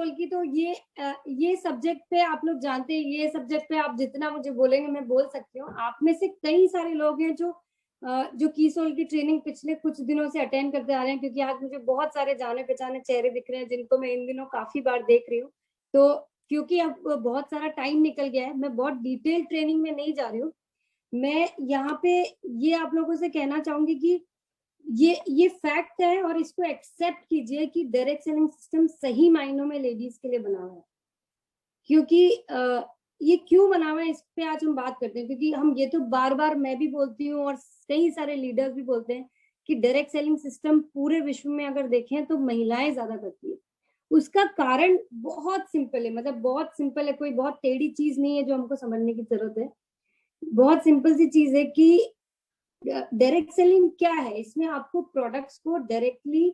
Soul की तो ये सब्जेक्ट पे आप लोग जानते हैं, ये सब्जेक्ट पे आप जितना मुझे बोलेंगे मैं बोल सकती हूँ। आप में से कई सारे लोग हैं जो की सोल की ट्रेनिंग पिछले कुछ दिनों से अटेंड करते आ रहे हैं, क्योंकि आज मुझे बहुत सारे जाने पहचाने चेहरे दिख रहे हैं जिनको मैं इन दिनों काफी बार देख रही हूँ। तो क्योंकि अब बहुत सारा टाइम निकल गया है, मैं बहुत डिटेल ट्रेनिंग में नहीं जा रही हूँ। मैं यहाँ पे ये आप लोगों से कहना चाहूंगी कि ये फैक्ट है और इसको एक्सेप्ट कीजिए कि डायरेक्ट सेलिंग सिस्टम सही मायनों में लेडीज के लिए बना हुआ है। क्योंकि ये क्यों बना हुआ है इस पे आज हम बात करते हैं, क्योंकि हम ये तो बार बार मैं भी बोलती हूँ और कई सारे लीडर्स भी बोलते हैं कि डायरेक्ट सेलिंग सिस्टम पूरे विश्व में अगर देखें तो महिलाएं ज्यादा करती है। उसका कारण बहुत सिंपल है, मतलब बहुत सिंपल है, कोई बहुत टेढ़ी चीज नहीं है जो हमको समझने की जरूरत है। बहुत सिंपल सी चीज है कि डायरेक्ट सेलिंग क्या है। इसमें आपको प्रोडक्ट्स को डायरेक्टली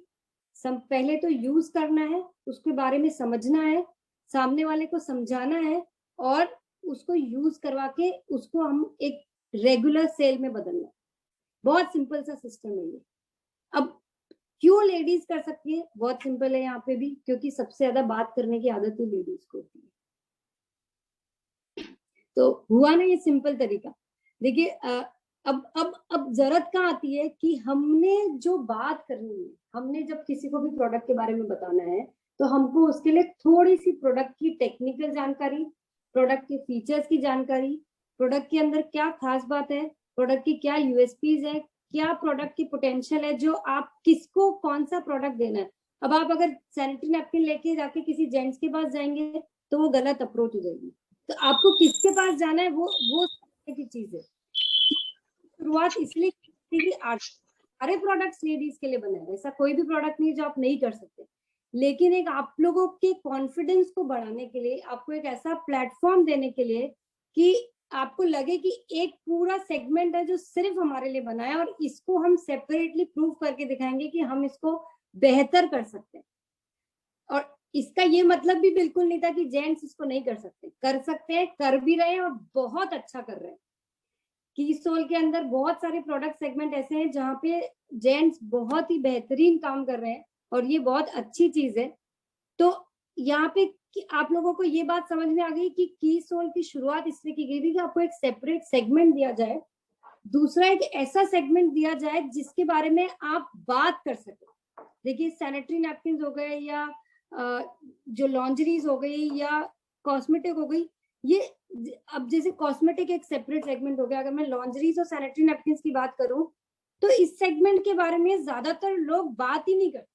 पहले तो यूज करना है, उसके बारे में समझना है, सामने वाले को समझाना है और उसको यूज करवा के उसको हम एक रेगुलर सेल में बदलना है। बहुत सिंपल सा सिस्टम है ये। अब क्यों लेडीज कर सकती है? बहुत सिंपल है यहाँ पे भी, क्योंकि सबसे ज्यादा बात करने की आदत ही लेडीज को होती है। तो हुआ ना ये सिंपल तरीका। देखिए अब जरूरत कहाँ आती है कि हमने जो बात करनी है, हमने जब किसी को भी प्रोडक्ट के बारे में बताना है तो हमको उसके लिए थोड़ी सी प्रोडक्ट की टेक्निकल जानकारी, प्रोडक्ट के फीचर्स की जानकारी, प्रोडक्ट के अंदर क्या खास बात है, प्रोडक्ट की क्या यूएसपीज है, क्या प्रोडक्ट की पोटेंशियल है, जो आप किसको कौन सा प्रोडक्ट देना है। अब आप अगर सैनिटरी नैपकिन लेके जाके किसी जेंट्स के पास जाएंगे तो वो गलत अप्रोच हो जाएगी। तो आपको किसके पास जाना है वो की चीज है। शुरुआत इसलिए की सारे प्रोडक्ट्स लेडीज के लिए बने हैं, ऐसा कोई भी प्रोडक्ट नहीं जो आप नहीं कर सकते। लेकिन एक आप लोगों के कॉन्फिडेंस को बढ़ाने के लिए, आपको एक ऐसा प्लेटफॉर्म देने के लिए कि आपको लगे कि एक पूरा सेगमेंट है जो सिर्फ हमारे लिए बना है और इसको हम सेपरेटली प्रूव करके दिखाएंगे कि हम इसको बेहतर कर सकते हैं। और इसका ये मतलब भी बिल्कुल नहीं था कि जेंट्स इसको नहीं कर सकते, कर सकते हैं, कर भी रहे हैं और बहुत अच्छा कर रहे हैं। की सोल के अंदर बहुत सारे प्रोडक्ट सेगमेंट ऐसे हैं जहाँ पे जेंट्स बहुत ही बेहतरीन काम कर रहे हैं और ये बहुत अच्छी चीज है। तो यहाँ पे आप लोगों को ये बात समझ में आ गई कि की सोल की शुरुआत इसलिए की गई थी कि आपको एक सेपरेट सेगमेंट दिया जाए, दूसरा एक ऐसा सेगमेंट दिया जाए जिसके बारे में आप बात कर सके। देखिए सैनिटरी नैपकिन हो गए या जो लॉन्जरीज हो गई या कॉस्मेटिक हो गई, ये अब जैसे कॉस्मेटिक एक सेपरेट सेगमेंट हो गया, अगर मैं लॉन्जरीज और सैनिटरी नैपकिन की बात करूं तो इस सेगमेंट के बारे में ज्यादातर लोग बात ही नहीं करते,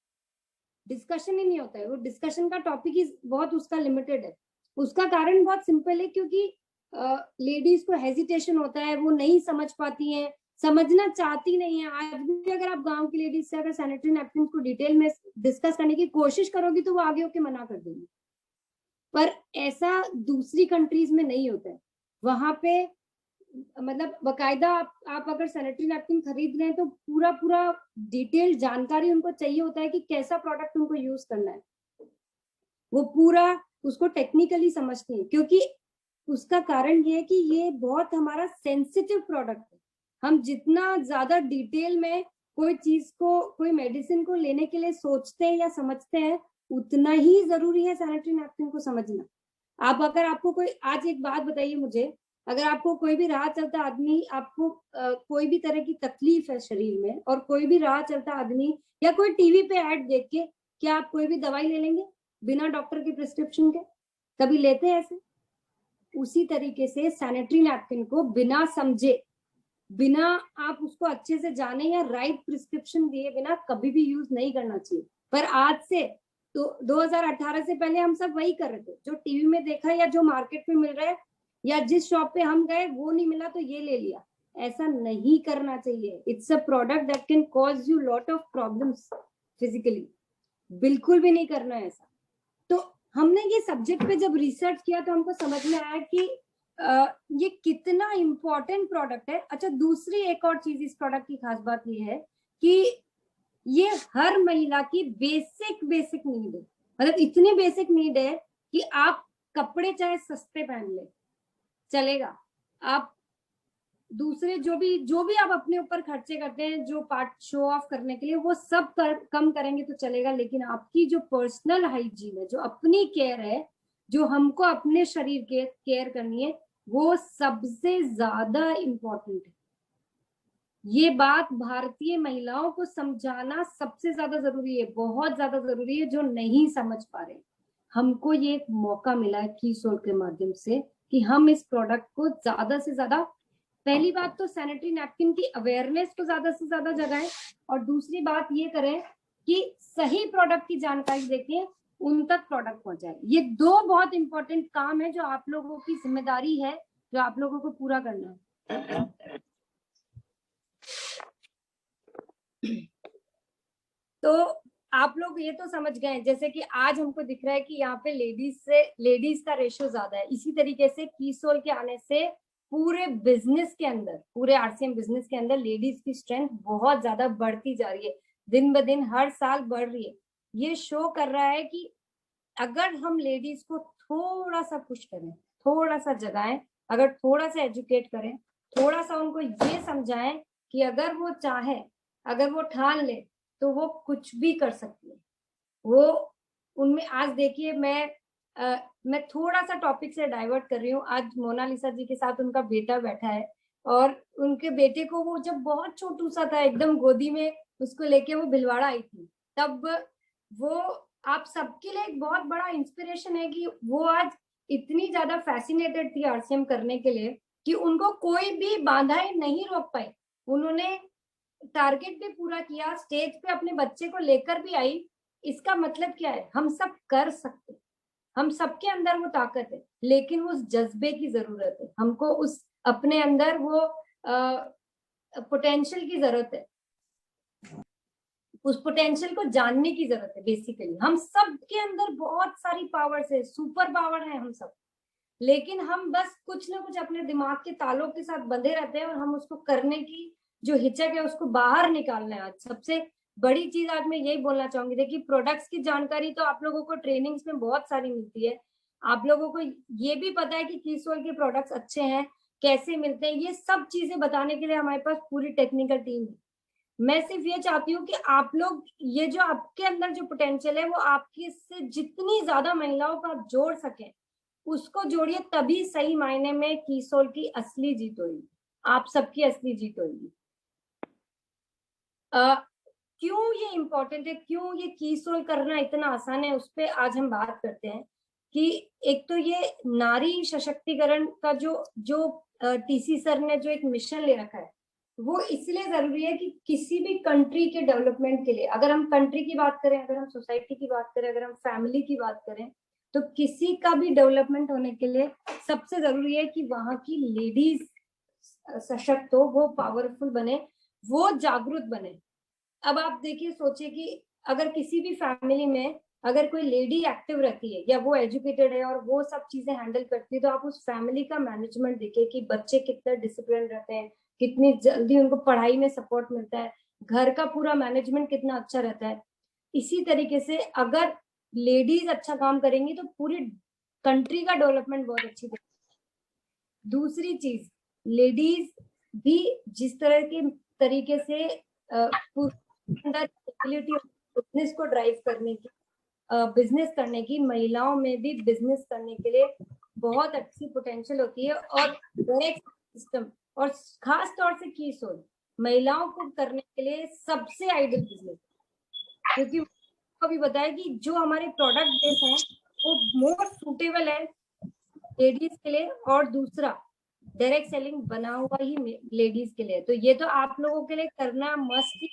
डिस्कशन ही नहीं होता है। वो डिस्कशन का टॉपिक ही बहुत उसका लिमिटेड है। उसका कारण बहुत सिंपल है, क्योंकि लेडीज को हेजिटेशन होता है, वो नहीं समझ पाती हैं, समझना चाहती नहीं है। आज भी अगर आप गांव की लेडीज से अगर सैनिटरी नैपकिन को डिटेल में डिस्कस करने की कोशिश करोगी तो वो आगे होके मना कर देंगी। पर ऐसा दूसरी कंट्रीज में नहीं होता है। वहां पे मतलब बकायदा आप अगर सैनिटरी नैपकिन खरीद रहे हैं तो पूरा पूरा डिटेल जानकारी उनको चाहिए होता है कि कैसा प्रोडक्ट उनको यूज करना है। वो पूरा उसको टेक्निकली समझती है, क्योंकि उसका कारण ये है कि ये बहुत हमारा सेंसिटिव प्रोडक्ट है। हम जितना ज्यादा डिटेल में कोई चीज को, कोई मेडिसिन को लेने के लिए सोचते हैं या समझते हैं, उतना ही जरूरी है सैनिटरी नैपकिन को समझना। आप अगर आपको कोई आज एक बात बताइए मुझे, अगर आपको कोई भी राह चलता आदमी, आपको कोई भी तरह की तकलीफ है शरीर में और कोई भी राह चलता आदमी या कोई टीवी पे ऐड देख के, क्या आप कोई भी दवाई ले लेंगे बिना डॉक्टर के प्रिस्क्रिप्शन के? कभी लेते हैं ऐसे? उसी तरीके से सैनिटरी नैपकिन को बिना समझे, बिना आप उसको अच्छे से जाने या राइट प्रिस्क्रिप्शन दिए बिना कभी भी यूज नहीं करना चाहिए। पर आज से तो 2018 से पहले हम सब वही कर रहे थे, जो टीवी में देखा या जो मार्केट में मिल रहा है या जिस शॉप पे हम गए वो नहीं मिला तो ये ले लिया। ऐसा नहीं करना चाहिए। It's a product that can cause you lot of problems physically. बिल्कुल भी नहीं करना है ऐसा। तो हमने ये सब्जेक्ट पे जब रिसर्च किया तो हमको समझ में आया कि ये कितना इम्पोर्टेंट प्रोडक्ट है। अच्छा, दूसरी एक और चीज इस प्रोडक्ट की खास बात ये है कि ये हर महिला की बेसिक नीड है। मतलब इतनी बेसिक नीड है कि आप कपड़े चाहे सस्ते पहन ले चलेगा, आप दूसरे जो भी आप अपने ऊपर खर्चे करते हैं जो पार्ट शो ऑफ करने के लिए, वो सब कम करेंगे तो चलेगा, लेकिन आपकी जो पर्सनल हाइजीन है, जो अपनी केयर है, जो हमको अपने शरीर के केयर करनी है, वो सबसे ज्यादा इम्पोर्टेंट है। ये बात भारतीय महिलाओं को समझाना सबसे ज्यादा जरूरी है, बहुत ज्यादा जरूरी है, जो नहीं समझ पा रहे। हमको ये एक मौका मिला है कीसोल के माध्यम से कि हम इस प्रोडक्ट को ज्यादा से ज्यादा, पहली बात तो सैनिटरी नैपकिन की अवेयरनेस को ज्यादा से ज्यादा जगाएं, और दूसरी बात ये करें कि सही प्रोडक्ट की जानकारी देके उन तक प्रोडक्ट पहुंचाए। ये दो बहुत इंपॉर्टेंट काम है जो आप लोगों की जिम्मेदारी है, जो आप लोगों को पूरा करना है। तो आप लोग ये तो समझ गए, जैसे कि आज हमको दिख रहा है कि यहाँ पे लेडीज का रेशियो ज्यादा है, इसी तरीके से कीसोल के आने से पूरे बिजनेस के अंदर, पूरे आरसीएम बिजनेस के अंदर लेडीज की स्ट्रेंथ बहुत ज्यादा बढ़ती जा रही है, दिन ब दिन हर साल बढ़ रही है। ये शो कर रहा है कि अगर हम लेडीज को थोड़ा सा पुश करें, थोड़ा सा जगाएं, अगर थोड़ा सा एजुकेट करें, थोड़ा सा उनको ये समझाएं कि अगर वो चाहे, अगर वो ठान ले तो वो कुछ भी कर सकती है। वो उनमें आज देखिए, मैं थोड़ा सा टॉपिक से डाइवर्ट कर रही हूँ। आज मोनालिसा जी के साथ उनका बेटा बैठा है, और उनके बेटे को वो जब बहुत छोटू सा था, एकदम गोदी में उसको लेके वो भिलवाड़ा आई थी, तब वो आप सबके लिए एक बहुत बड़ा इंस्पिरेशन है कि वो आज इतनी ज्यादा फैसिनेटेड थी आरसीएम करने के लिए कि उनको कोई भी बाधाएं नहीं रोक पाई। उन्होंने टारगेट भी पूरा किया, स्टेज पे अपने बच्चे को लेकर भी आई। इसका मतलब क्या है, हम सब कर सकते, हम सबके अंदर वो ताकत है, लेकिन उस जज्बे की जरूरत है, हमको उस अपने अंदर वो पोटेंशियल की जरूरत है, उस पोटेंशियल को जानने की जरूरत है। बेसिकली हम सब के अंदर बहुत सारी पावर्स है, सुपर पावर है हम सब, लेकिन हम बस कुछ ना कुछ अपने दिमाग के तालों के साथ बंधे रहते हैं, और हम उसको करने की जो हिचक है उसको बाहर निकालना है। आज सबसे बड़ी चीज आज मैं यही बोलना चाहूंगी, देखिए प्रोडक्ट्स की जानकारी तो आप लोगों को ट्रेनिंग्स में बहुत सारी मिलती है, आप लोगों को ये भी पता है कि कीसोल के प्रोडक्ट्स अच्छे हैं, कैसे मिलते हैं, ये सब चीजें बताने के लिए हमारे पास पूरी टेक्निकल टीम है। मैं सिर्फ ये चाहती हूँ कि आप लोग ये जो आपके अंदर जो पोटेंशियल है, वो आपकी से जितनी ज्यादा महिलाओं को आप जोड़ सकें उसको जोड़िए, तभी सही मायने में कीसोल की असली जीत होगी, आप सबकी असली जीत होगी। क्यों ये इम्पोर्टेंट है, क्यों ये कीसोल करना इतना आसान है, उस पर आज हम बात करते हैं। कि एक तो ये नारी सशक्तिकरण का जो जो टीसी सर ने जो एक मिशन ले रखा है, वो इसलिए जरूरी है कि किसी भी कंट्री के डेवलपमेंट के लिए, अगर हम कंट्री की बात करें, अगर हम सोसाइटी की बात करें, अगर हम फैमिली की बात करें, तो किसी का भी डेवलपमेंट होने के लिए सबसे जरूरी है कि वहां की लेडीज सशक्त हो, वो पावरफुल बने, वो जागरूक बने। अब आप देखिए, सोचिए कि अगर किसी भी फैमिली में अगर कोई लेडी एक्टिव रहती है, या वो एजुकेटेड है और वो सब चीजें हैंडल करती है, तो आप उस फैमिली का मैनेजमेंट देखिए कि बच्चे कितना डिसिप्लिन रहते हैं, कितनी जल्दी उनको पढ़ाई में सपोर्ट मिलता है, घर का पूरा मैनेजमेंट कितना अच्छा रहता है। इसी तरीके से अगर लेडीज अच्छा काम करेंगी तो पूरी कंट्री का डेवलपमेंट बहुत अच्छी होगी। दूसरी चीज, लेडीज भी जिस तरह के तरीके से बिजनेस को ड्राइव करने की, बिजनेस करने की, महिलाओं में भी बिजनेस करने के लिए बहुत अच्छी पोटेंशियल होती है। और डायरेक्ट सिस्टम, और खास तौर से कीसोल महिलाओं को करने के लिए सबसे आइडियल बिजनेस, क्योंकि को भी बताया कि जो हमारे प्रोडक्ट बेस हैं वो मोर सूटेबल है लेडीज के लिए, और दूसरा डायरेक्ट सेलिंग बना हुआ ही लेडीज के लिए। तो ये तो आप लोगों के लिए करना मस्ट,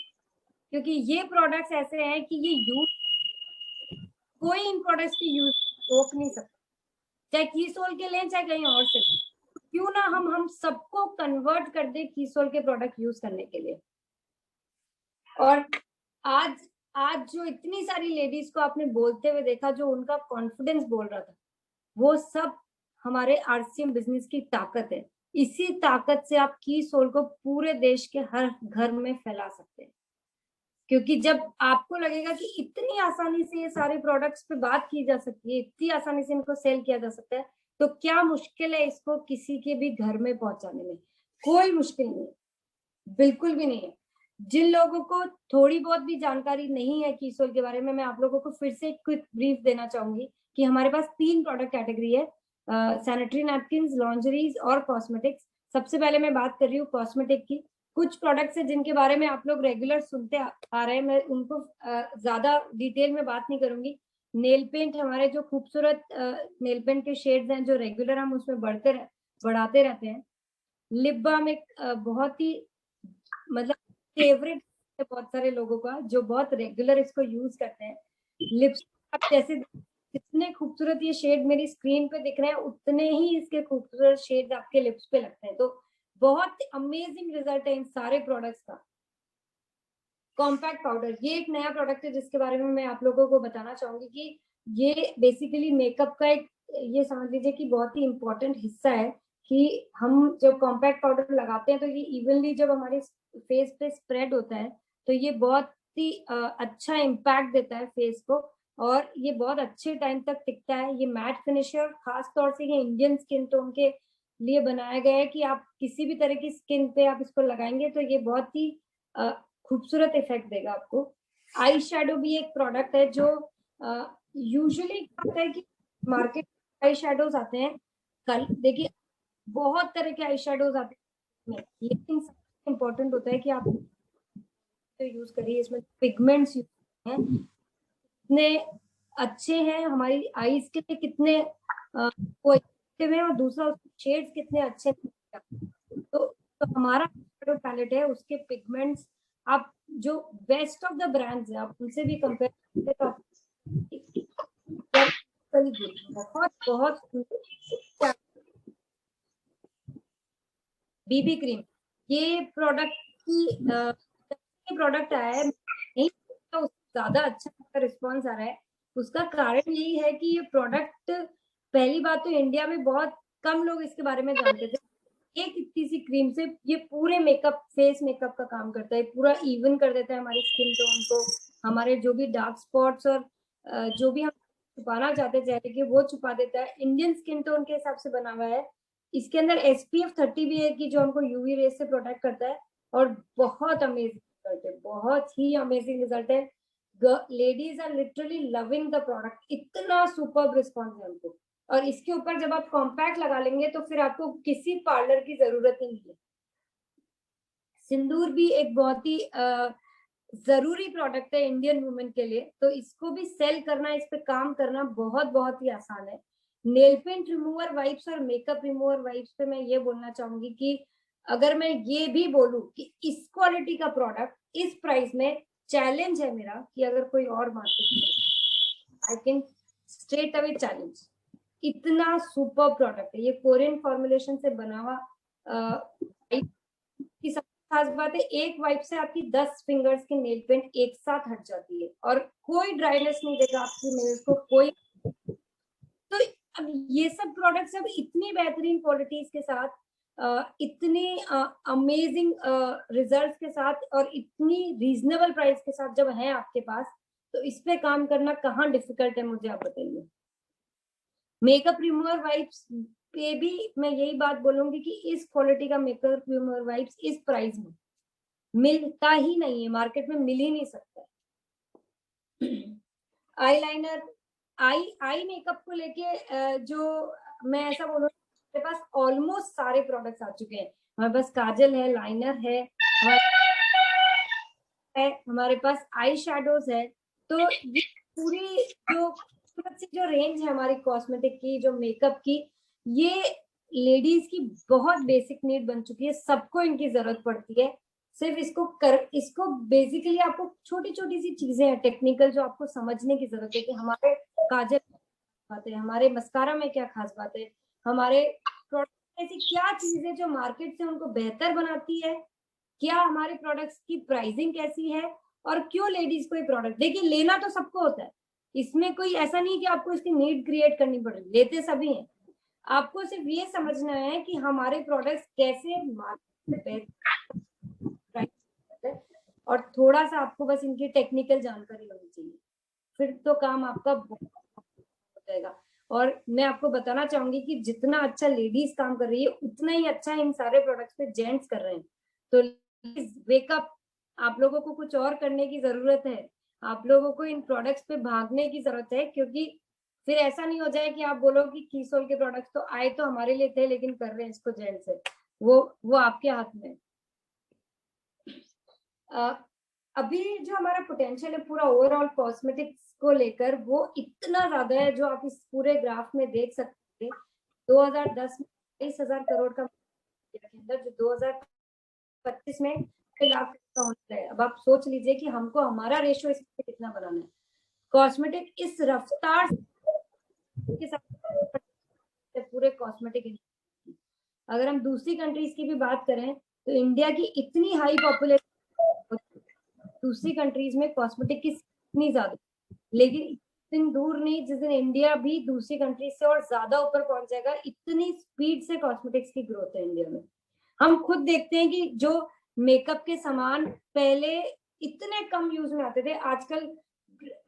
क्योंकि ये प्रोडक्ट्स ऐसे हैं कि ये यूज, कोई इन प्रोडक्ट्स की यूज रोक नहीं सकता, चाहे कीसोल के लें चाहे कहीं और से। क्यों ना हम सबको कन्वर्ट कर दे कीसोल के प्रोडक्ट यूज करने के लिए। और आज आज जो इतनी सारी लेडीज को आपने बोलते हुए देखा, जो उनका कॉन्फिडेंस बोल रहा था, वो सब हमारे आरसीएम बिजनेस की ताकत है। इसी ताकत से आप कीसोल को पूरे देश के हर घर में फैला सकते हैं, क्योंकि जब आपको लगेगा कि इतनी आसानी से ये सारे प्रोडक्ट्स पे बात की जा सकती है, इतनी आसानी से इनको सेल किया जा सकता है, तो क्या मुश्किल है इसको किसी के भी घर में पहुंचाने में। कोई मुश्किल नहीं है, बिल्कुल भी नहीं है। जिन लोगों को थोड़ी बहुत भी जानकारी नहीं है कीसोल के बारे में, मैं आप लोगों को फिर से एक क्विक ब्रीफ देना चाहूंगी कि हमारे पास 3 प्रोडक्ट कैटेगरी है, सैनिटरी नैपकिन्स, लॉन्जरीज और कॉस्मेटिक्स। सबसे पहले मैं बात कर रही हूँ कॉस्मेटिक की। कुछ प्रोडक्ट्स है जिनके बारे में आप लोग रेगुलर सुनते आ रहे हैं, मैं उनको ज्यादा डिटेल में बात नहीं करूंगी। नेल पेंट, हमारे जो खूबसूरत नेल पेंट के शेड्स हैं जो रेगुलर हम उसमें बढ़ाते रहते हैं। लिप बाम एक बहुत ही मतलब फेवरेट है बहुत सारे लोगों का, जो बहुत रेगुलर इसको यूज करते हैं। लिप्स आप जैसे कितने खूबसूरत ये शेड मेरी स्क्रीन पे दिख रहे हैं, उतने ही इसके खूबसूरत शेड आपके लिप्स पे लगते हैं। तो बहुत अमेजिंग रिजल्ट है इन सारे प्रोडक्ट्स का। कॉम्पैक्ट पाउडर, ये एक नया प्रोडक्ट है जिसके बारे में मैं आप लोगों को बताना चाहूंगी कि ये बेसिकली मेकअप का एक, ये समझ लीजिए कि बहुत ही इंपॉर्टेंट हिस्सा है कि हम जब कॉम्पैक्ट पाउडर लगाते हैं तो ये इवनली जब हमारे फेस पे स्प्रेड होता है तो ये बहुत ही अच्छा इम्पैक्ट देता है फेस को, और ये बहुत अच्छे टाइम तक टिकता है। ये मैट फिनिश है और खास तौर से ये इंडियन स्किन टोन के लिए बनाया गया है कि आप किसी भी तरह की स्किन पे आप इसको लगाएंगे तो ये बहुत ही खूबसूरत इफेक्ट देगा आपको। आई शेडो भी एक प्रोडक्ट है जो यूजुअली क्या होता है कि मार्केट आई शेडोज आते हैं, कल देखिए बहुत तरह के आई शेडोज आते हैं, लेकिन सबसे इम्पोर्टेंट होता है कि आप तो यूज करिए, इसमें पिगमेंट्स हैं कितने अच्छे हैं हमारी आईज के लिए, कितने हैं, और दूसरा शेड्स कितने अच्छे हैं। तो हमारा जो पैलेट है उसके पिगमेंट्स आप जो बेस्ट ऑफ द ब्रांड्स है आप उनसे भी कंपेयर करते तो बहुत बहुत बीबी क्रीम, ये प्रोडक्ट की प्रोडक्ट आया है, नहीं तो ज्यादा अच्छा रिस्पॉन्स आ रहा है। उसका कारण यही है कि ये प्रोडक्ट, पहली बात तो इंडिया में बहुत कम लोग इसके बारे में जानते थे। एक इतनी सी क्रीम से ये पूरे मेकअप, फेस मेकअप का काम करता है, पूरा इवन कर देता है हमारी स्किन टोन को, हमारे जो भी डार्क स्पॉट्स और जो भी हम छुपाना चाहते हैं चेहरे के वो छुपा देता है। इंडियन स्किन टोन के हिसाब से बना हुआ है। इसके अंदर SPF 30 भी है कि जो हमको यूवी रेस से प्रोटेक्ट करता है, और बहुत अमेजिंग रिजल्ट है, बहुत ही अमेजिंग रिजल्ट है। Ladies are literally loving the product, इतना सुपर रिस्पॉन्स है हमको। और इसके ऊपर जब आप कॉम्पैक्ट लगा लेंगे तो फिर आपको किसी पार्लर की जरूरत ही नहीं है। सिंदूर भी एक बहुत ही जरूरी प्रोडक्ट है इंडियन वुमेन के लिए, तो इसको भी सेल करना, इस पे काम करना बहुत बहुत ही आसान है। नेल पेंट रिमूवर वाइप्स और मेकअप रिमूवर वाइप्स पे मैं ये बोलना चाहूंगी कि अगर मैं ये भी बोलूं कि इस क्वालिटी का प्रोडक्ट इस प्राइस में, चैलेंज है मेरा कि अगर कोई और मार्केट में, I can straight away challenge, इतना सुपर प्रोडक्ट है ये। कोरियन फॉर्मुलेशन से बना हुआ की सबसे खास बात है, एक वाइप से आपकी 10 फिंगर्स की नेल पेंट एक साथ हट जाती है और कोई ड्राइनेस नहीं देगा आपकी नेल्स को कोई। तो अब ये सब प्रोडक्ट्स अब इतनी बेहतरीन क्वालिटीज के साथ, इतनी अमेजिंग रिजल्ट्स के साथ और इतनी रीजनेबल प्राइस के साथ जब है आपके पास, तो इस पे काम करना कहाँ डिफिकल्ट है मुझे आप बताइए। मेकअप रिमूवर वाइप्स पे भी मैं यही बात बोलूंगी कि इस क्वालिटी का मेकअप रिमूवर वाइप्स इस प्राइस में मिलता ही नहीं है, मार्केट में मिल ही नहीं सकता। आईलाइनर, आई मेकअप को लेके जो मैं ऐसा बोलूँ, मेरे पास ऑलमोस्ट सारे प्रोडक्ट्स आ चुके हैं। हमारे पास काजल है, लाइनर है, हमारे पास आई शेडोज है। तो ये पूरी जो रेंज है हमारी कॉस्मेटिक की, जो मेकअप की, ये लेडीज की बहुत बेसिक नीड बन चुकी है, सबको इनकी जरूरत पड़ती है। सिर्फ इसको बेसिकली आपको छोटी छोटी सी चीजें हैं टेक्निकल जो आपको समझने की जरूरत है कि हमारे काजल बात है, हमारे मस्कारा में क्या खास बात है, हमारे प्रोडक्ट ऐसी क्या चीज है जो मार्केट से उनको बेहतर बनाती है, क्या हमारे प्रोडक्ट्स की प्राइसिंग कैसी है, और क्यों लेडीज को ये प्रोडक्ट, देखिए लेना तो सबको होता है, इसमें कोई ऐसा नहीं कि आपको इसकी नीड क्रिएट करनी पड़ रही, लेते सभी हैं। आपको सिर्फ ये समझना है कि हमारे प्रोडक्ट्स कैसे मार्केट में बेहतर, और थोड़ा सा आपको बस इनकी टेक्निकल जानकारी होनी चाहिए, फिर तो काम आपका बहुत हो जाएगा। और मैं आपको बताना चाहूंगी कि जितना अच्छा लेडीज काम कर रही है उतना ही अच्छा इन सारे प्रोडक्ट्स पे जेंट्स कर रहे हैं। तो वेकअप, आप लोगों को कुछ और करने की जरूरत है, आप लोगों को इन प्रोडक्ट्स पे भागने की जरूरत है, क्योंकि फिर ऐसा नहीं हो जाए कि आप बोलो कि कीसोल के प्रोडक्ट्स तो आए तो हमारे लिए थे लेकिन कर रहे हैं इसको जेंट्स है। वो आपके हाथ में। अभी जो हमारा पोटेंशियल है पूरा ओवरऑल कॉस्मेटिक्स को लेकर वो इतना ज्यादा है, जो आप इस पूरे ग्राफ में देख सकते हैं। 2010 में 23,000 करोड़ का के अंदर, जो 2025 में 6 लाख का होना है। अब आप सोच लीजिए कि हमको हमारा रेशियो इसमें कितना बनाना है। कॉस्मेटिक इस रफ्तार के साथ पूरे कॉस्मेटिक इंडस्ट्री, अगर हम दूसरी कंट्रीज की भी बात करें तो इंडिया की इतनी हाई पॉपुलेशन, दूसरी कंट्रीज में कॉस्मेटिक की इतनी ज्यादा, लेकिन दिन दूर नहीं जिस दिन इंडिया भी दूसरी कंट्रीज से और ज्यादा ऊपर पहुंच जाएगा। इतनी स्पीड से कॉस्मेटिक्स की ग्रोथ है इंडिया में। हम खुद देखते हैं कि जो मेकअप के सामान पहले इतने कम यूज में आते थे, आजकल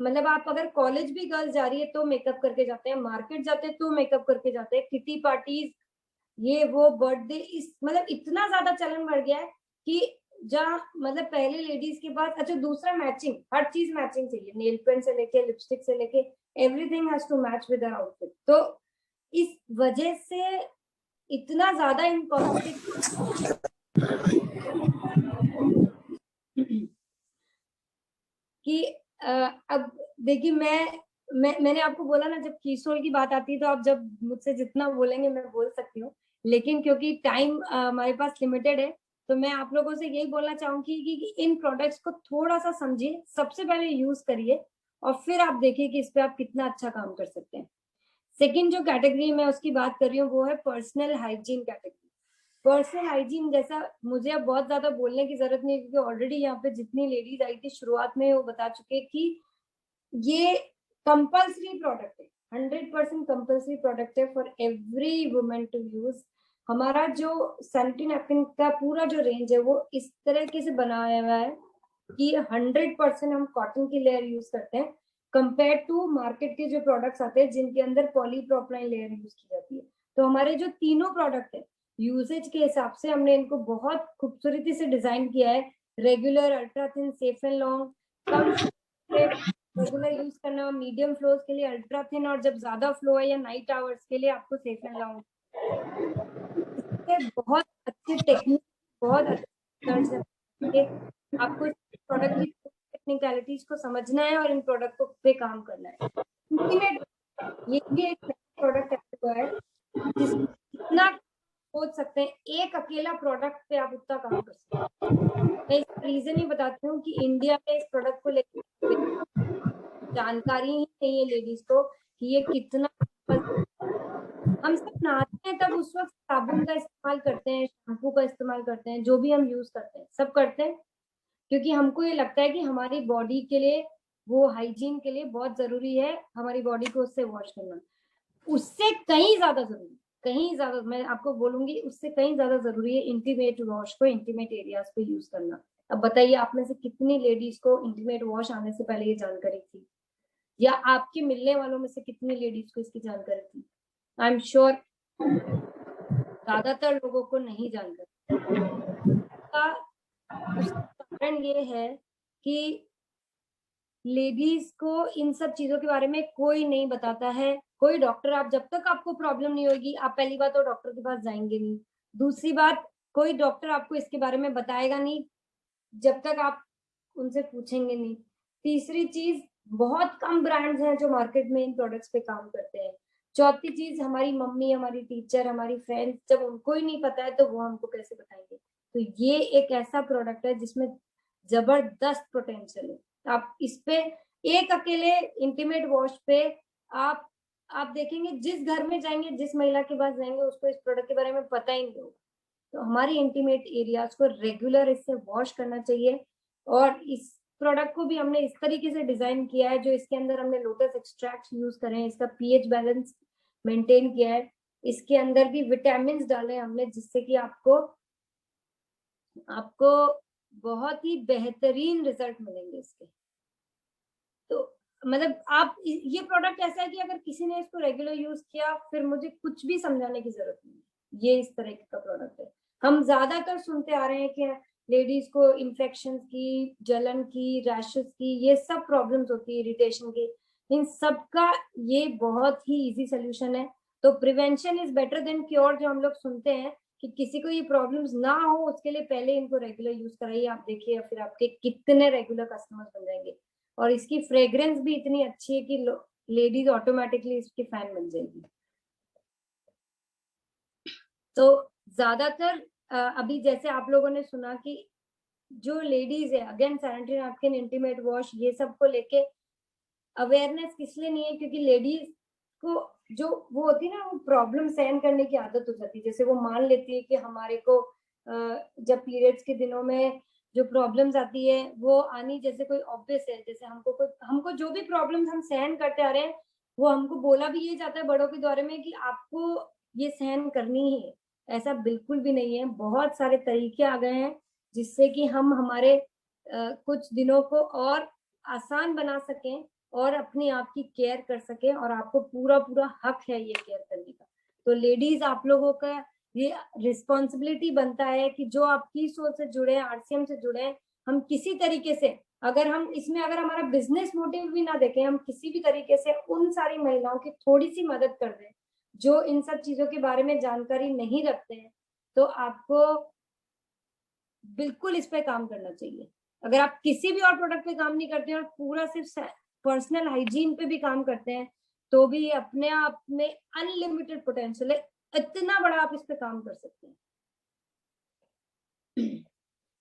मतलब आप अगर कॉलेज भी गर्ल जा रही है तो मेकअप करके जाते हैं, मार्केट जाते हैं तो मेकअप करके जाते हैं, किटी पार्टीज, ये वो बर्थडे, इस मतलब इतना ज्यादा चलन बढ़ गया है कि जहाँ मतलब पहले लेडीज के पास, अच्छा दूसरा मैचिंग, हर चीज मैचिंग चाहिए, नेल पेंट से लेके लिपस्टिक से लेके everything has to match with our outfit. तो इस वजह से इतना ज्यादा इन कॉस्मेटिक कि अब देखिए मैंने आपको बोला ना, जब कीसोल की बात आती है तो आप जब मुझसे जितना बोलेंगे मैं बोल सकती हूँ, लेकिन क्योंकि टाइम हमारे पास लिमिटेड है तो मैं आप लोगों से यही बोलना चाहूंगी कि इन प्रोडक्ट्स को थोड़ा सा समझिए, सबसे पहले यूज करिए और फिर आप देखिए कि इस पे आप कितना अच्छा काम कर सकते हैं। सेकेंड जो कैटेगरी मैं उसकी बात कर रही हूँ वो है personal hygiene category. Personal hygiene जैसा मुझे अब बहुत ज्यादा बोलने की जरूरत नहीं है, क्योंकि ऑलरेडी यहाँ पे जितनी लेडीज आई थी शुरुआत में वो बता चुके कि ये कंपल्सरी प्रोडक्ट है, 100% कंपल्सरी प्रोडक्ट है for every women to use. हमारा जो सैनिटरी नैपकिन का पूरा जो रेंज है वो इस तरीके से बनाया हुआ है कि 100% हम कॉटन की लेयर यूज करते हैं, कंपेयर टू मार्केट के जो प्रोडक्ट्स आते हैं जिनके अंदर पॉलीप्रोपिलीन लेयर यूज की जाती है। तो हमारे जो तीनों प्रोडक्ट है यूसेज के हिसाब से हमने इनको बहुत खूबसूरती से डिजाइन किया है। Regular, ultra thin, safe and long, come regular use करना, मीडियम फ्लोज के लिए अल्ट्रा थिन, और जब ज्यादा फ्लो है या नाइट आवर्स के लिए आपको सेफ एंड लॉन्ग। बहुत अच्छे टेक्निक, बहुत अच्छे, आपको प्रोडक्ट की टेक्निकलिटीज को समझना है और इन प्रोडक्ट पे काम करना है। ये भी एक प्रोडक्ट है जितना सोच सकते हैं, एक अकेला प्रोडक्ट पे आप उतना काम कर सकते हैं। मैं इसका रीजन ही बताती हूँ कि इंडिया में इस प्रोडक्ट को लेकर जानकारी ही नहीं है लेडीज को कि ये कितना, हम सब नहाते हैं तब उस वक्त साबुन का इस्तेमाल करते हैं, शैम्पू का इस्तेमाल करते हैं, जो भी हम यूज करते हैं सब करते हैं क्योंकि हमको ये लगता है कि हमारी बॉडी के लिए, वो हाइजीन के लिए बहुत जरूरी है हमारी बॉडी को उससे वॉश करना। उससे कहीं ज्यादा जरूरी, कहीं ज्यादा मैं आपको बोलूंगी, उससे कहीं ज्यादा जरूरी है इंटीमेट वॉश को इंटीमेट एरियाज पे यूज करना। अब बताइए आप में से कितनी लेडीज को इंटीमेट वॉश आने से पहले ये जानकारी थी, या आपके मिलने वालों में से कितनी लेडीज को इसकी जानकारी थी? आई एम श्योर ज्यादातर लोगों को नहीं जानकारी। उसका कारण ये है कि लेडीज को इन सब चीजों के बारे में कोई नहीं बताता है। कोई डॉक्टर, आप जब तक आपको प्रॉब्लम नहीं होगी आप पहली बात तो डॉक्टर के पास जाएंगे नहीं, दूसरी बात कोई डॉक्टर आपको इसके बारे में बताएगा नहीं जब तक आप उनसे पूछेंगे नहीं, तीसरी चीज बहुत कम ब्रांड्स हैं जो मार्केट में इन प्रोडक्ट्स पे काम करते हैं, चौथी चीज हमारी मम्मी, हमारी टीचर, हमारी फ्रेंड्स, जब उनको ही नहीं पता है तो वो हमको कैसे बताएंगे। तो ये एक ऐसा प्रोडक्ट है जिसमें जबरदस्त पोटेंशियल है। आप इस पे एक अकेले इंटीमेट वॉश पे आप देखेंगे जिस घर में जाएंगे, जिस महिला के पास जाएंगे उसको इस प्रोडक्ट के बारे में पता ही नहीं होगा। तो हमारी इंटीमेट एरियाज को रेगुलर इससे वॉश करना चाहिए। और इस प्रोडक्ट को भी हमने इस तरीके से डिजाइन किया है, जो इसके अंदर हमने लोटस एक्सट्रैक्ट यूज करे हैं, इसका पीएच बैलेंस मेंटेन किया है, इसके अंदर भी विटामिन डाले हमने जिससे कि आपको बहुत ही बेहतरीन रिजल्ट मिलेंगे इसके। तो मतलब आप ये प्रोडक्ट ऐसा है कि अगर किसी ने इसको रेगुलर यूज किया फिर मुझे कुछ भी समझाने की जरूरत नहीं है, ये इस तरह का प्रोडक्ट है। हम ज्यादातर सुनते आ रहे हैं कि लेडीज को इन्फेक्शन की, जलन की, रैशेस की, ये सब प्रॉब्लम्स होती है, इरिटेशन की, इन सब का ये बहुत ही इजी सोल्यूशन है। तो prevention is better than cure जो हम लोग सुनते हैं कि किसी को ये प्रॉब्लम्स ना हो उसके लिए पहले इनको रेगुलर यूज कराइए, आप देखिए फिर आपके कितने रेगुलर कस्टमर्स बन जाएंगे। और इसकी फ्रेग्रेंस भी इतनी अच्छी है कि लेडीज ऑटोमेटिकली इसकी फैन बन जाएगी। तो ज्यादातर अभी जैसे आप लोगों ने सुना कि जो लेडीज है, again sanitary napkin, intimate wash, ये सब को लेके अवेयरनेस किस लिए नहीं है, क्योंकि लेडीज को जो वो होती है ना, वो प्रॉब्लम सहन करने की आदत हो जाती है। जैसे वो मान लेती है कि हमारे को जब पीरियड्स के दिनों में जो प्रॉब्लम्स आती है वो आनी जैसे कोई ऑब्वियस है। जैसे हमको जो भी प्रॉब्लम्स हम सहन करते आ रहे हैं वो हमको बोला भी ये जाता है बड़ों के द्वारा में कि आपको ये सहन करनी ही है। ऐसा बिल्कुल भी नहीं है, बहुत सारे तरीके आ गए हैं जिससे कि हम हमारे कुछ दिनों को और आसान बना सकें और अपनी आप की केयर कर सके, और आपको पूरा पूरा हक है ये केयर करने का। तो लेडीज आप लोगों का ये रिस्पॉन्सिबिलिटी बनता है कि जो आप की सोच से जुड़े हैं, आरसीएम से जुड़े हैं, हम किसी तरीके से, अगर हम इसमें अगर हमारा बिजनेस मोटिव भी ना देखें, हम किसी भी तरीके से उन सारी महिलाओं की थोड़ी सी मदद कर दें जो इन सब चीजों के बारे में जानकारी नहीं रखते हैं, तो आपको बिल्कुल इस पे काम करना चाहिए। अगर आप किसी भी और प्रोडक्ट पे काम नहीं करते हैं और पूरा सिर्फ पर्सनल हाइजीन पे भी काम करते हैं, तो भी अपने आप में अनलिमिटेड पोटेंशियल है, इतना बड़ा आप इस पे काम कर सकते हैं।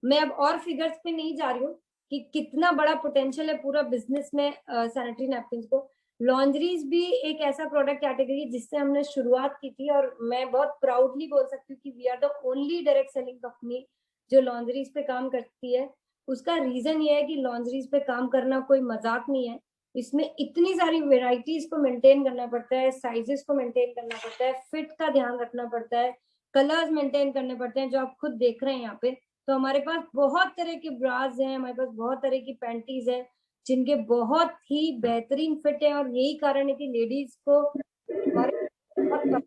मैं अब और फिगर्स पे नहीं जा रही हूँ कि कितना बड़ा पोटेंशियल है पूरा बिजनेस में सैनिटरी नैपकिन को। लॉन्ड्रीज भी एक ऐसा प्रोडक्ट कैटेगरी जिससे हमने शुरुआत की थी, और मैं बहुत प्राउडली बोल सकती हूँ कि we are the only direct selling company जो लॉन्ड्रीज पे काम करती है। उसका रीजन ये है कि लॉन्ड्रीज पे काम करना कोई मजाक नहीं है। इसमें इतनी सारी वेराइटीज को मेंटेन करना पड़ता है, साइजेस को मेंटेन करना पड़ता है, फिट का ध्यान रखना पड़ता है, कलर्स मेंटेन करने पड़ते हैं जो आप खुद देख रहे हैं यहाँ पे। तो हमारे पास बहुत तरह के ब्राज हैं, हमारे पास बहुत तरह की पैंटीज हैं जिनके बहुत ही बेहतरीन फिट है, और यही कारण है कि लेडीज को हमारे बहुत है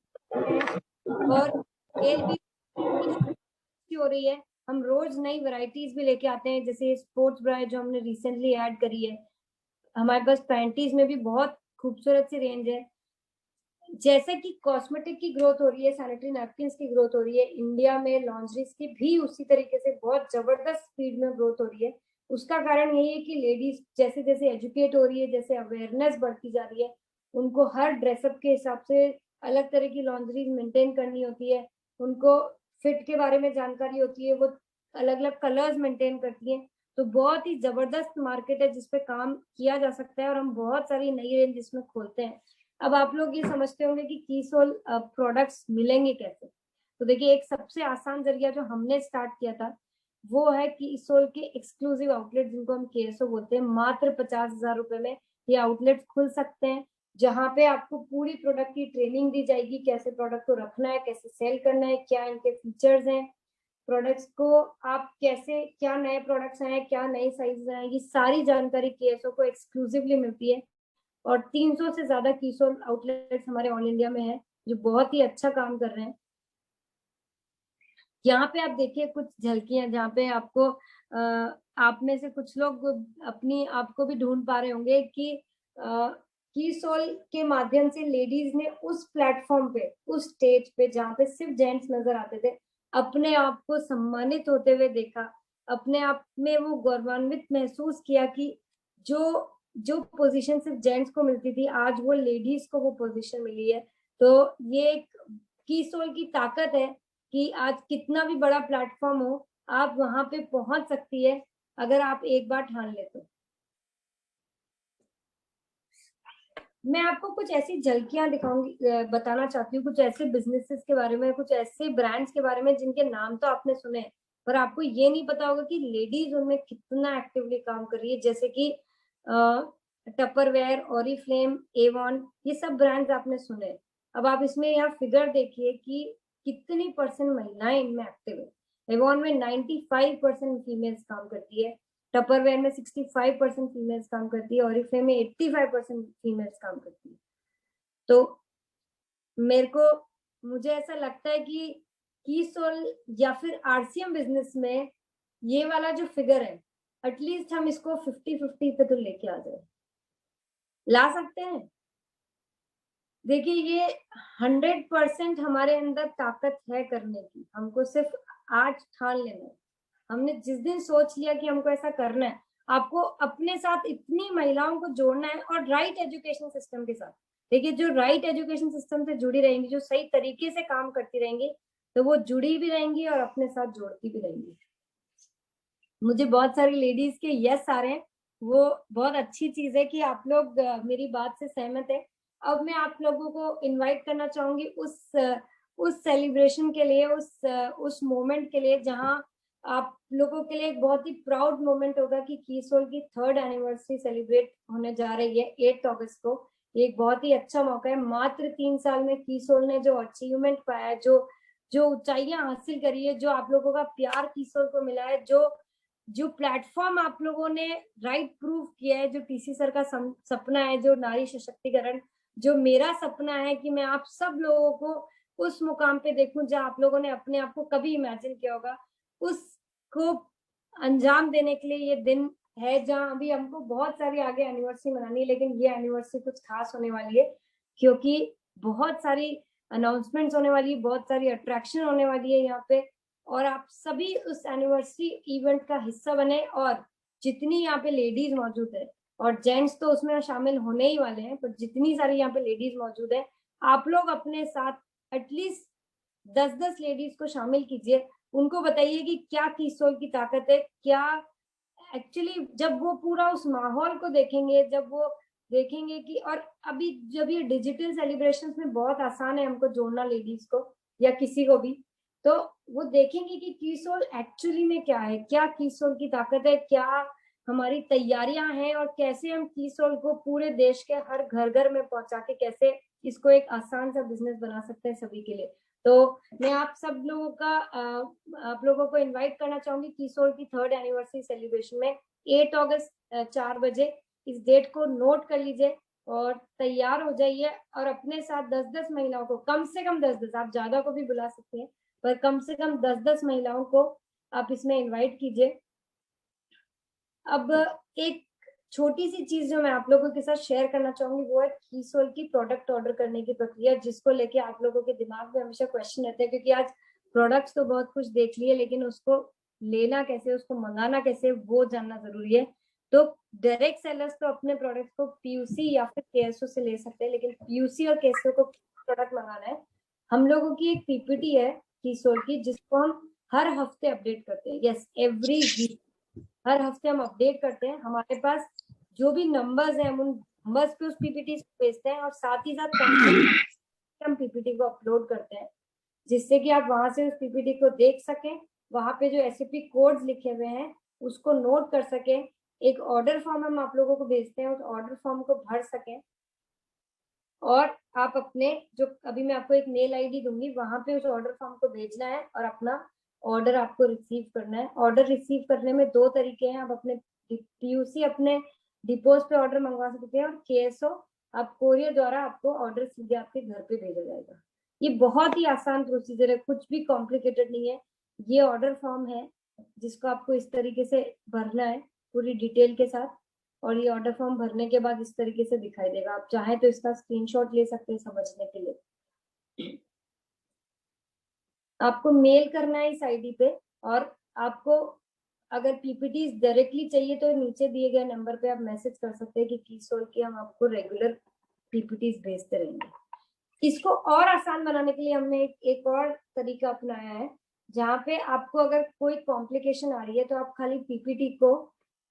और सेल भी हो रही है। हम रोज नई वैरायटीज भी लेके आते हैं, जैसे स्पोर्ट्स ब्रा जो हमने रिसेंटली ऐड करी है। हमारे पास पैंटीज में भी बहुत खूबसूरत सी रेंज है। जैसे कि कॉस्मेटिक की ग्रोथ हो रही है, सैनिटरी नैपकिन की ग्रोथ हो रही है, इंडिया में लॉन्ड्रीज की भी उसी तरीके से बहुत जबरदस्त स्पीड में ग्रोथ हो रही है। उसका कारण यही है कि लेडीज जैसे जैसे एजुकेट हो रही है, जैसे अवेयरनेस बढ़ती जा रही है, उनको हर ड्रेसअप के हिसाब से अलग तरह की लॉन्ड्रीज मेंटेन करनी होती है, उनको फिट के बारे में जानकारी होती है, वो अलग अलग कलर्स मेंटेन करती है। तो बहुत ही जबरदस्त मार्केट है जिसपे काम किया जा सकता है, और हम बहुत सारी नई रेंज इसमें खोलते हैं। अब आप लोग ये समझते होंगे कि कीसोल प्रोडक्ट्स मिलेंगे कैसे। तो देखिए, एक सबसे आसान जरिया जो हमने स्टार्ट किया था वो है कीसोल के एक्सक्लूसिव आउटलेट, जिनको हम केएसओ बोलते हैं। मात्र 50,000 रुपए में ये आउटलेट खुल सकते हैं, जहां पे आपको पूरी प्रोडक्ट की ट्रेनिंग दी जाएगी, कैसे प्रोडक्ट को रखना है, कैसे सेल करना है, क्या इनके फीचर्स हैं, प्रोडक्ट्स को आप कैसे, क्या नए प्रोडक्ट्स आए, क्या नई साइज आए, ये सारी जानकारी केएसओ को एक्सक्लूसिवली मिलती है। और 300 से ज्यादा कीसोल आउटलेट्स हमारे ऑल इंडिया में है जो बहुत ही अच्छा काम कर रहे हैं। यहाँ पे आप देखिए कुछ झलकियां जहाँ पे आपको आप में से कुछ लोग अपनी आपको भी ढूंढ पा रहे होंगे कि कीसोल के माध्यम से लेडीज ने उस प्लेटफॉर्म पे, उस स्टेज पे जहाँ पे सिर्फ जेंट्स नजर आते थे, अपने आप को सम्मानित होते हुए देखा, अपने आप में वो गौरवान्वित महसूस किया कि जो जो पोजीशन सिर्फ जेंट्स को मिलती थी, आज वो लेडीज को वो पोजीशन मिली है। तो ये एक कीसोल की ताकत है कि आज कितना भी बड़ा प्लेटफॉर्म हो, आप वहां पे पहुंच सकती है अगर आप एक बार ठान ले तो। मैं आपको कुछ ऐसी झलकियां दिखाऊंगी, बताना चाहती हूँ कुछ ऐसे बिजनेसेस के बारे में, कुछ ऐसे ब्रांड्स के बारे में जिनके नाम तो आपने सुने हैं, पर आपको ये नहीं पता होगा कि लेडीज उनमें कितना एक्टिवली काम कर रही है। जैसे कि टपरवेयर, ओरिफ्लेम, एवॉन, ये सब ब्रांड्स आपने सुने हैं। अब आप इसमें यहाँ फिगर देखिए कि कितनी परसेंट महिलाएं इनमें एक्टिव है। एवॉन में 95% फीमेल्स काम करती है, टपरवेयर में 65% फीमेल्स काम करती है, ऑरिफ्लेम में 85% फीमेल्स काम करती है। तो मुझे ऐसा लगता है कि कीसोल या फिर आरसीएम बिजनेस में ये वाला जो फिगर है, एटलीस्ट हम इसको 50-50 पे तो लेके आ जाए, ला सकते हैं। देखिए, ये 100% हमारे अंदर ताकत है करने की, हमको सिर्फ आज ठान लेना है। हमने जिस दिन सोच लिया कि हमको ऐसा करना है, आपको अपने साथ इतनी महिलाओं को जोड़ना है और राइट एजुकेशन सिस्टम के साथ। देखिए, जो राइट एजुकेशन सिस्टम से जुड़ी रहेंगी, जो सही तरीके से काम करती रहेंगी, तो वो जुड़ी भी रहेंगी और अपने साथ जोड़ती भी रहेंगी। मुझे बहुत सारी लेडीज के यस आ रहे हैं, वो बहुत अच्छी चीज है कि आप लोग मेरी बात से सहमत है। अब मैं आप लोगों को इनवाइट करना चाहूंगी उस सेलिब्रेशन के लिए, उस मोमेंट के लिए जहां आप लोगों के लिए एक बहुत ही प्राउड मोमेंट होगा कि कीसोल की 3rd एनिवर्सरी सेलिब्रेट होने जा रही है 8 अगस्त को। एक बहुत ही अच्छा मौका है। मात्र 3 साल में कीसोल ने जो अचीवमेंट पाया है, जो ऊंचाइयां हासिल करी है, जो आप लोगों का प्यार कीसोल को मिला है, जो प्लेटफॉर्म आप लोगों ने राइट प्रूव किया है, जो टीसी सर का सपना है, जो नारी सशक्तिकरण, जो मेरा सपना है कि मैं आप सब लोगों को उस मुकाम पे देखूं जहां आप लोगों ने अपने आप को कभी इमेजिन किया होगा, उसको अंजाम देने के लिए ये दिन है, जहां अभी हमको बहुत सारी आगे एनिवर्सरी मनानी है, लेकिन ये एनिवर्सरी कुछ खास होने वाली है, क्योंकि बहुत सारी अनाउंसमेंट्स होने वाली है, बहुत सारी अट्रैक्शन होने वाली है यहाँ पे, और आप सभी उस एनिवर्सरी इवेंट का हिस्सा बने। और जितनी यहाँ पे लेडीज मौजूद है, और जेंट्स तो उसमें शामिल होने ही वाले हैं, पर जितनी सारी यहाँ पे लेडीज मौजूद है, आप लोग अपने साथ एटलीस्ट 10-10 लेडीज को शामिल कीजिए। उनको बताइए कि क्या कीसोल की ताकत है, क्या एक्चुअली जब वो पूरा उस माहौल को देखेंगे, जब वो देखेंगे कि, और अभी जब ये डिजिटल सेलिब्रेशंस में बहुत आसान है हमको जोड़ना लेडीज को या किसी को भी, तो वो देखेंगे कि कीसोल एक्चुअली में क्या है, क्या कीसोल की ताकत है, क्या हमारी तैयारियां हैं, और कैसे हम कीसोल को पूरे देश के हर घर घर में पहुंचा के कैसे इसको एक आसान सा बिजनेस बना सकते हैं सभी के लिए। तो मैं आप सब लोगों का आप लोगों को इनवाइट करना चाहूंगी कीसोल की 3rd एनिवर्सरी सेलिब्रेशन में 8 अगस्त 4 बजे। इस डेट को नोट कर लीजिए और तैयार हो जाइए, और अपने साथ 10-10 महिलाओं को, कम से कम 10-10, आप ज्यादा को भी बुला सकते हैं, पर कम से कम 10-10 महिलाओं को आप इसमें इनवाइट कीजिए। अब एक छोटी सी चीज जो मैं आप लोगों के साथ शेयर करना चाहूंगी, वो है कीसोल की प्रोडक्ट ऑर्डर करने की प्रक्रिया, जिसको लेके आप लोगों के दिमाग में हमेशा क्वेश्चन रहते हैं, क्योंकि आज प्रोडक्ट्स तो बहुत कुछ देख लिए, लेकिन उसको लेना कैसे, उसको मंगाना कैसे, वो जानना जरूरी है। तो डायरेक्ट सेलर्स तो अपने प्रोडक्ट को पीयूसी या फिर केएसओ से ले सकते हैं, लेकिन पीयूसी और केएसओ को प्रोडक्ट मंगाना है, हम लोगों की एक पीपीटी है कीसोल की, जिसको हम हर हफ्ते अपडेट करते हैं। यस, एवरी वीक, हर हफ्ते हम अपडेट करते हैं। हमारे पास जो भी नंबर्स हैं, हम उन नंबर्स पे उस पीपीटी को भेजते हैं, और साथ ही साथ हम पीपीटी को अपलोड करते हैं, जिससे कि आप वहां से उस पीपीटी को देख सकें, वहां पे जो एसएपी कोड्स लिखे हुए हैं उसको नोट कर सकें। एक ऑर्डर फॉर्म हम आप लोगों को भेजते हैं, उस ऑर्डर फॉर्म को भर सकें, और आप अपने जो, अभी मैं आपको एक मेल आईडी दूंगी, वहां पे उस ऑर्डर फॉर्म को भेजना है और अपना ऑर्डर आपको रिसीव करना है। ऑर्डर रिसीव करने में 2 तरीके हैं। आप अपने पीयूसी अपने डिपोज पे ऑर्डर मंगवा सकते हैं, और केएसओ आप कोरियर द्वारा आपको ऑर्डर सीधे आपके घर पे भेजा जाएगा। ये बहुत ही आसान प्रोसीजर है, कुछ भी कॉम्प्लिकेटेड नहीं है। ये ऑर्डर फॉर्म है जिसको आपको इस तरीके से भरना है पूरी डिटेल के साथ, और ये ऑर्डर फॉर्म भरने के बाद इस तरीके से दिखाई देगा। आप चाहे तो इसका स्क्रीनशॉट ले सकते हैं समझने के लिए। आपको मेल करना है इस आईडी पे, और आपको अगर पीपीटी डायरेक्टली चाहिए तो नीचे दिए गए नंबर पे आप मैसेज कर सकते हैं कि कीसोल की हम आपको रेगुलर पीपीटीज भेजते रहेंगे। इसको और आसान बनाने के लिए हमने एक और तरीका अपनाया है, जहाँ पे आपको अगर कोई कॉम्प्लिकेशन आ रही है तो आप खाली पीपीटी को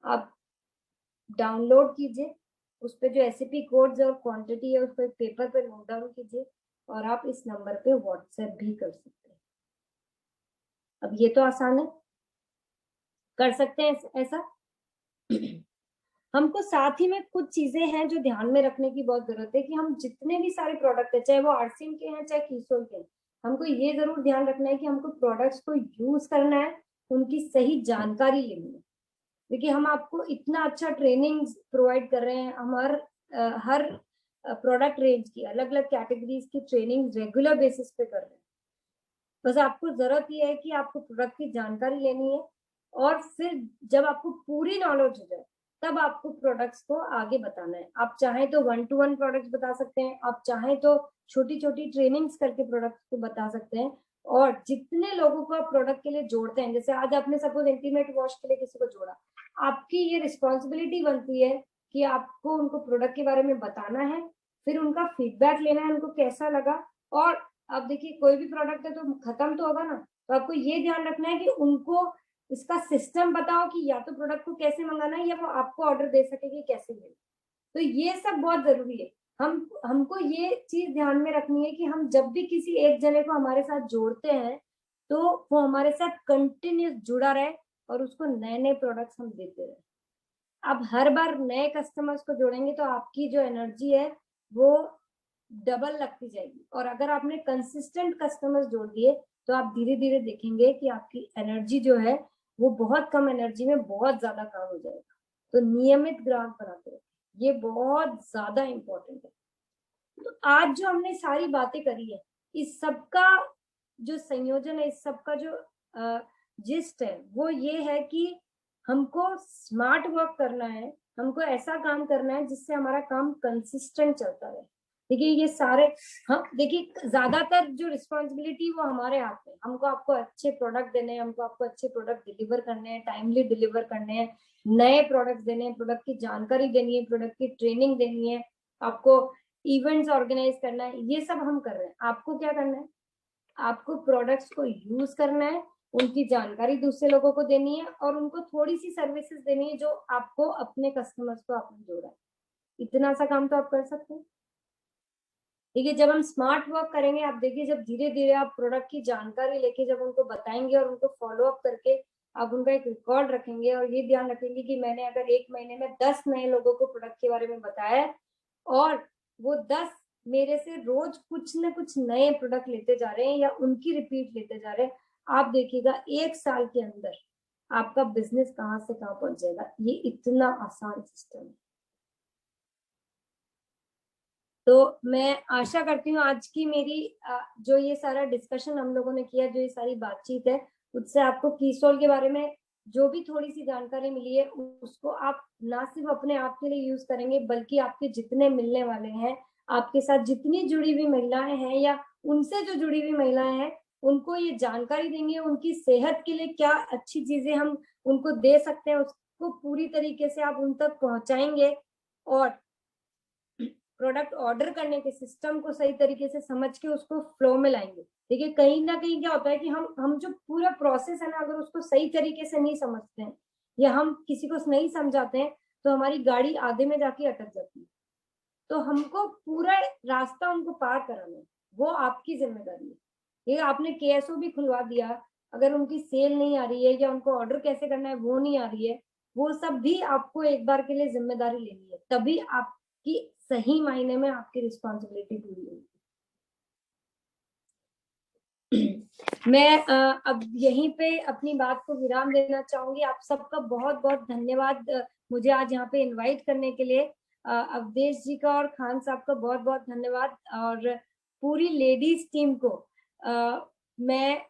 आप डाउनलोड कीजिए, उस पे जो एसएपी कोड्स और क्वांटिटी है उसको एक पेपर पे नोट डाउन कीजिए, और आप इस नंबर पे व्हाट्सएप भी कर सकते हैं। अब ये तो आसान है, कर सकते हैं ऐसा। हमको साथ ही में कुछ चीजें हैं जो ध्यान में रखने की बहुत जरूरत है, कि हम जितने भी सारे प्रोडक्ट है, चाहे वो आरसीएम के हैं चाहे कीसोल के हैं, हमको ये जरूर ध्यान रखना है कि हमको प्रोडक्ट्स को यूज करना है, उनकी सही जानकारी लेनी है। देखिए हम आपको इतना अच्छा ट्रेनिंग प्रोवाइड कर रहे हैं, हर प्रोडक्ट रेंज की अलग अलग कैटेगरीज की ट्रेनिंग रेगुलर बेसिस पे कर रहे हैं। बस आपको जरूरत ये है कि आपको प्रोडक्ट की जानकारी लेनी है, और फिर जब आपको पूरी नॉलेज हो जाए तब आपको प्रोडक्ट्स को आगे बताना है। आप चाहें तो 1-to-1 प्रोडक्ट्स बता सकते हैं, आप चाहें तो छोटी छोटी ट्रेनिंग्स करके प्रोडक्ट्स को बता सकते हैं। और जितने लोगों को आप प्रोडक्ट के लिए जोड़ते हैं, जैसे आज आपने सपोज इंटीमेट वॉश के लिए किसी को जोड़ा, आपकी ये रिस्पॉन्सिबिलिटी बनती है कि आपको उनको प्रोडक्ट के बारे में बताना है, फिर उनका फीडबैक लेना है, उनको कैसा लगा। और अब देखिए कोई भी प्रोडक्ट है तो खत्म तो होगा ना, तो आपको ये ध्यान रखना है कि उनको इसका सिस्टम बताओ कि या तो प्रोडक्ट को कैसे मंगाना है, या वो आपको ऑर्डर दे सके कि कैसे मिले। तो ये सब बहुत जरूरी है। हमको ये चीज ध्यान में रखनी है कि हम जब भी किसी एक जने को हमारे साथ जोड़ते हैं तो वो हमारे साथ कंटिन्यूस जुड़ा रहे और उसको नए नए प्रोडक्ट्स हम देते रहे। आप हर बार नए कस्टमर्स को जोड़ेंगे तो आपकी जो एनर्जी है वो डबल लगती जाएगी। और अगर आपने कंसिस्टेंट कस्टमर्स जोड़ दिए तो आप धीरे धीरे देखेंगे कि आपकी एनर्जी जो है वो बहुत कम एनर्जी में बहुत ज्यादा काम हो जाएगा। तो नियमित ग्राहक बनाते रहे, ये बहुत ज्यादा इंपॉर्टेंट है। तो आज जो हमने सारी बातें करी है, इस सबका जो संयोजन है, इस सबका जो जिस्ट है वो ये है कि हमको स्मार्ट वर्क करना है, हमको ऐसा काम करना है जिससे हमारा काम कंसिस्टेंट चलता रहे। देखिए ये सारे हम देखिए ज्यादातर जो रिस्पॉन्सिबिलिटी वो हमारे हाथ में, हमको आपको अच्छे प्रोडक्ट देने हैं, हमको आपको अच्छे प्रोडक्ट डिलीवर करने हैं, टाइमली डिलीवर करने हैं, नए प्रोडक्ट देने हैं, प्रोडक्ट की जानकारी देनी है, प्रोडक्ट की ट्रेनिंग देनी है, आपको इवेंट्स ऑर्गेनाइज करना है, ये सब हम कर रहे हैं। आपको क्या करना है, आपको प्रोडक्ट्स को यूज करना है, उनकी जानकारी दूसरे लोगों को देनी है, और उनको थोड़ी सी सर्विसेज देनी है जो आपको अपने कस्टमर्स को आपने जोड़ा है। इतना सा काम तो आप कर सकते हैं। देखिए जब हम स्मार्ट वर्क करेंगे, आप देखिए जब धीरे धीरे आप प्रोडक्ट की जानकारी लेके जब उनको बताएंगे और उनको फॉलो अप करके आप उनका एक रिकॉर्ड रखेंगे और ये ध्यान रखेंगे कि मैंने अगर 1 महीने में 10 नए लोगों को प्रोडक्ट के बारे में बताया और वो 10 मेरे से रोज कुछ न कुछ नए प्रोडक्ट लेते जा रहे हैं या उनकी रिपीट लेते जा रहे हैं, आप देखिएगा 1 साल के अंदर आपका बिजनेस कहाँ से कहाँ पहुंच जाएगा। ये इतना आसान सिस्टम है। तो मैं आशा करती हूँ आज की मेरी जो ये सारा डिस्कशन हम लोगों ने किया, जो ये सारी बातचीत है, उससे आपको कीसोल के बारे में जो भी थोड़ी सी जानकारी मिली है उसको आप ना सिर्फ अपने आप के लिए यूज करेंगे, बल्कि आपके जितने मिलने वाले हैं, आपके साथ जितनी जुड़ी हुई महिलाएं हैं या उनसे जो जुड़ी हुई महिलाएं हैं, उनको ये जानकारी देंगे, उनकी सेहत के लिए क्या अच्छी चीजें हम उनको दे सकते हैं उसको पूरी तरीके से आप उन तक पहुंचाएंगे। और प्रोडक्ट ऑर्डर करने के सिस्टम को सही तरीके से समझ के उसको फ्लो में लाएंगे। देखिए कहीं ना कहीं क्या होता है कि हम जो पूरा प्रोसेस है ना, अगर उसको सही तरीके से नहीं समझते हैं या हम किसी को नहीं समझाते हैं तो हमारी गाड़ी आधे में जाके अटक जाती है। तो हमको पूरा रास्ता उनको पार कराना है, वो आपकी जिम्मेदारी है। ये आपने केएसओ भी खुलवा दिया, अगर उनकी सेल नहीं आ रही है या उनको ऑर्डर कैसे करना है वो नहीं आ रही है, वो सब भी आपको एक बार के लिए जिम्मेदारी लेनी है, तभी आपकी सही मायने में आपकी रिस्पॉन्सिबिलिटी पूरी होगी। मैं अब यहीं पे अपनी बात को विराम देना चाहूंगी। आप सबका बहुत बहुत धन्यवाद मुझे आज यहाँ पे इनवाइट करने के लिए। अवधेश जी का और खान साहब का बहुत बहुत धन्यवाद, और पूरी लेडीज टीम को मैं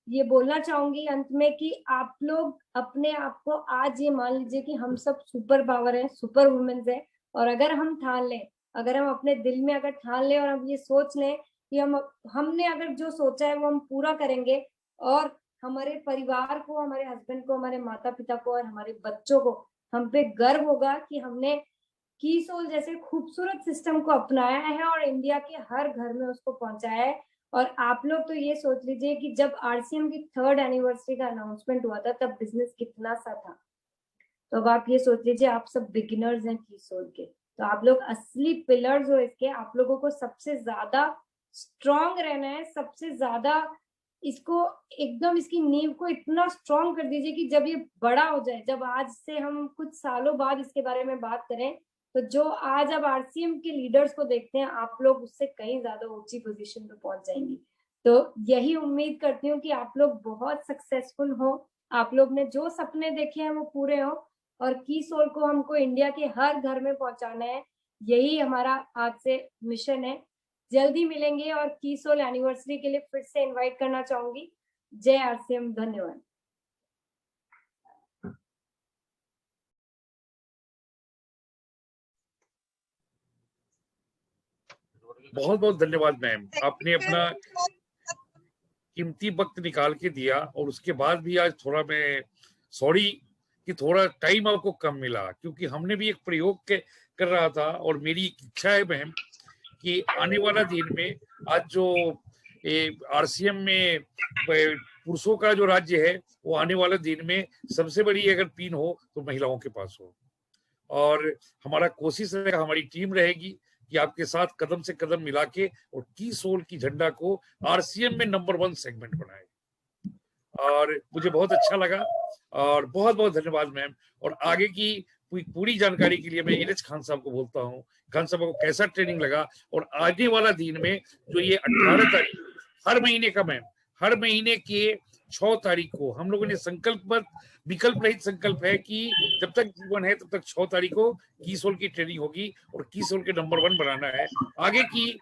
ये बोलना चाहूंगी अंत में कि आप लोग अपने आप को आज ये मान लीजिए कि हम सब सुपर पावर है, सुपर वुमेन्स है। और अगर हम ठान लें, अगर हम अपने दिल में अगर ठान लें और हम ये सोच लें कि हमने अगर जो सोचा है वो हम पूरा करेंगे, और हमारे परिवार को, हमारे हस्बैंड को, हमारे माता पिता को और हमारे बच्चों को हम पे गर्व होगा कि हमने कीसोल जैसे खूबसूरत सिस्टम को अपनाया है और इंडिया के हर घर में उसको पहुंचाया है। और आप लोग तो ये सोच लीजिए कि जब आरसीएम की 3rd एनिवर्सरी का अनाउंसमेंट हुआ था तब बिजनेस कितना सा था। तो अब आप ये सोच लीजिए आप सब बिगिनर्स हैं कीसोल के, तो आप लोग असली पिलर्स हो इसके। आप लोगों को सबसे ज्यादा स्ट्रॉन्ग रहना है, सबसे ज्यादा इसको एकदम इसकी नींव को इतना स्ट्रॉन्ग कर दीजिए कि जब ये बड़ा हो जाए, जब आज से हम कुछ सालों बाद इसके बारे में बात करें, तो जो आज अब आरसीएम के लीडर्स को देखते हैं आप लोग उससे कहीं ज्यादा ऊंची पोजीशन पे पहुंच जाएंगी। तो यही उम्मीद करती हूँ कि आप लोग बहुत सक्सेसफुल हो, आप लोग ने जो सपने देखे हैं वो पूरे हो, और की सोल को हमको इंडिया के हर घर में पहुंचाना है। यही हमारा आज से मिशन है। जल्दी मिलेंगे, और की सोल एनिवर्सरी के लिए फिर से इनवाइट करना चाहूंगी। जय आरसीएम, धन्यवाद। बहुत बहुत धन्यवाद मैम, आपने अपना कीमती वक्त निकाल के दिया, और उसके बाद भी आज थोड़ा मैं सॉरी कि थोड़ा टाइम आपको कम मिला, क्योंकि हमने भी एक प्रयोग कर रहा था, और मेरी इच्छा है मैम कि आने वाला दिन में आज जो आरसीएम में पुरुषों का जो राज्य है, वो आने वाले दिन में सबसे बड़ी अगर पिन हो तो महिलाओं के पास हो। और हमारा कोशिश रहेगा, हमारी टीम रहेगी कि आपके साथ कदम से कदम मिला के और की सोल की झंडा को आरसीएम में नंबर 1 सेगमेंट बनाए। और मुझे बहुत अच्छा लगा, और बहुत बहुत धन्यवाद मैम। और आगे की पूरी जानकारी के लिए मैं इरज खान साहब को बोलता हूँ, खान साहब को कैसा ट्रेनिंग लगा, और आने वाला दिन में जो ये 18 तारीख हर महीने का मैम, हर महीने के 6 तारीख को हम लोगों ने विकल्प रहित संकल्प है कि जब तक जीवन है तब तक 6 तारीख को की सोल की ट्रेनिंग होगी, और की सोल के नंबर 1 बनाना है। आगे की